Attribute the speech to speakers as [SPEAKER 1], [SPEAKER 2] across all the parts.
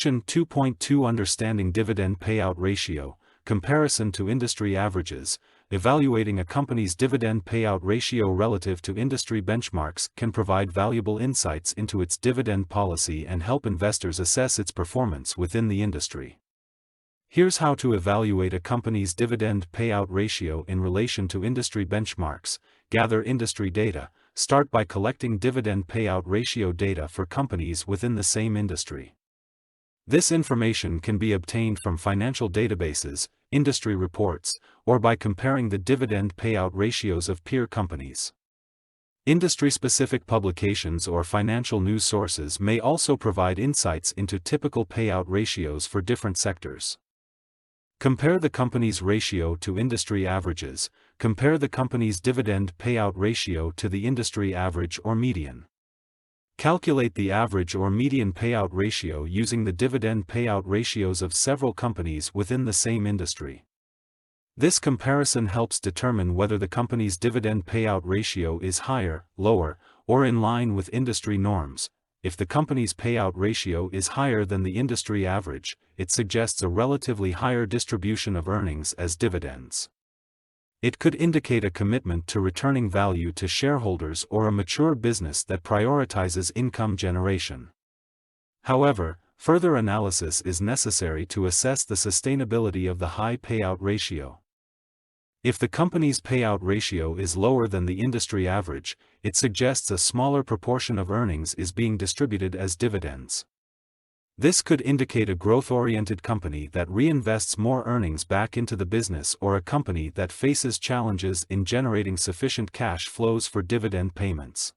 [SPEAKER 1] Section 2.2 Understanding Dividend Payout Ratio, Comparison to Industry Averages. Evaluating a company's dividend payout ratio relative to industry benchmarks can provide valuable insights into its dividend policy and help investors assess its performance within the industry. Here's how to evaluate a company's dividend payout ratio in relation to industry benchmarks. Gather industry data. Start by collecting dividend payout ratio data for companies within the same industry. This information can be obtained from financial databases, industry reports, or by comparing the dividend payout ratios of peer companies. Industry-specific publications or financial news sources may also provide insights into typical payout ratios for different sectors. Compare the company's ratio to industry averages. Compare the company's dividend payout ratio to the industry average or median. Calculate the average or median payout ratio using the dividend payout ratios of several companies within the same industry. This comparison helps determine whether the company's dividend payout ratio is higher, lower, or in line with industry norms. If the company's payout ratio is higher than the industry average, it suggests a relatively higher distribution of earnings as dividends. It could indicate a commitment to returning value to shareholders or a mature business that prioritizes income generation. However, further analysis is necessary to assess the sustainability of the high payout ratio. If the company's payout ratio is lower than the industry average, it suggests a smaller proportion of earnings is being distributed as dividends. This could indicate a growth-oriented company that reinvests more earnings back into the business or a company that faces challenges in generating sufficient cash flows for dividend payments.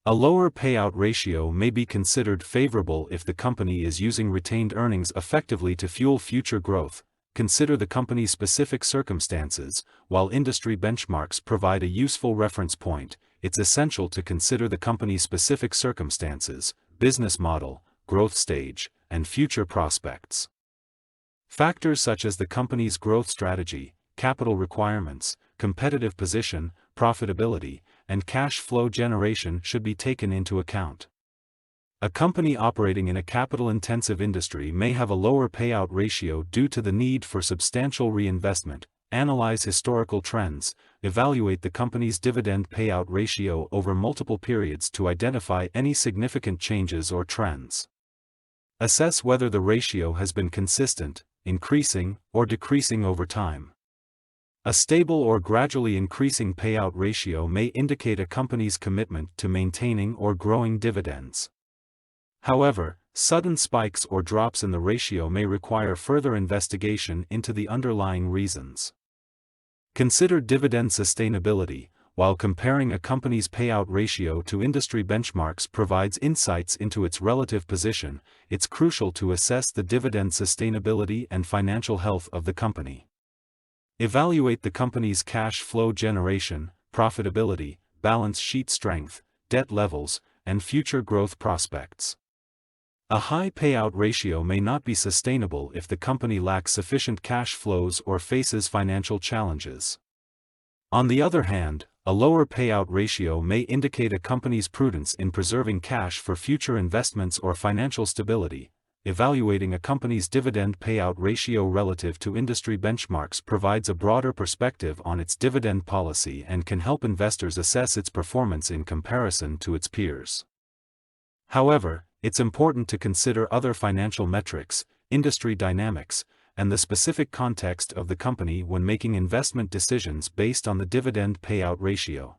[SPEAKER 1] A lower payout ratio may be considered favorable if the company is using retained earnings effectively to fuel future growth. Consider the company's specific circumstances. While industry benchmarks provide a useful reference point, it's essential to consider the company's specific circumstances, business model, growth stage, and future prospects. Factors such as the company's growth strategy, capital requirements, competitive position, profitability, and cash flow generation should be taken into account. A company operating in a capital-intensive industry may have a lower payout ratio due to the need for substantial reinvestment. Analyze historical trends. Evaluate the company's dividend payout ratio over multiple periods to identify any significant changes or trends. Assess whether the ratio has been consistent, increasing, or decreasing over time. A stable or gradually increasing payout ratio may indicate a company's commitment to maintaining or growing dividends. However, sudden spikes or drops in the ratio may require further investigation into the underlying reasons. Consider dividend sustainability. While comparing a company's payout ratio to industry benchmarks provides insights into its relative position, it's crucial to assess the dividend sustainability and financial health of the company. Evaluate the company's cash flow generation, profitability, balance sheet strength, debt levels, and future growth prospects. A high payout ratio may not be sustainable if the company lacks sufficient cash flows or faces financial challenges. On the other hand, a lower payout ratio may indicate a company's prudence in preserving cash for future investments or financial stability. Evaluating a company's dividend payout ratio relative to industry benchmarks provides a broader perspective on its dividend policy and can help investors assess its performance in comparison to its peers. However, it's important to consider other financial metrics, industry dynamics, and the specific context of the company when making investment decisions based on the dividend payout ratio.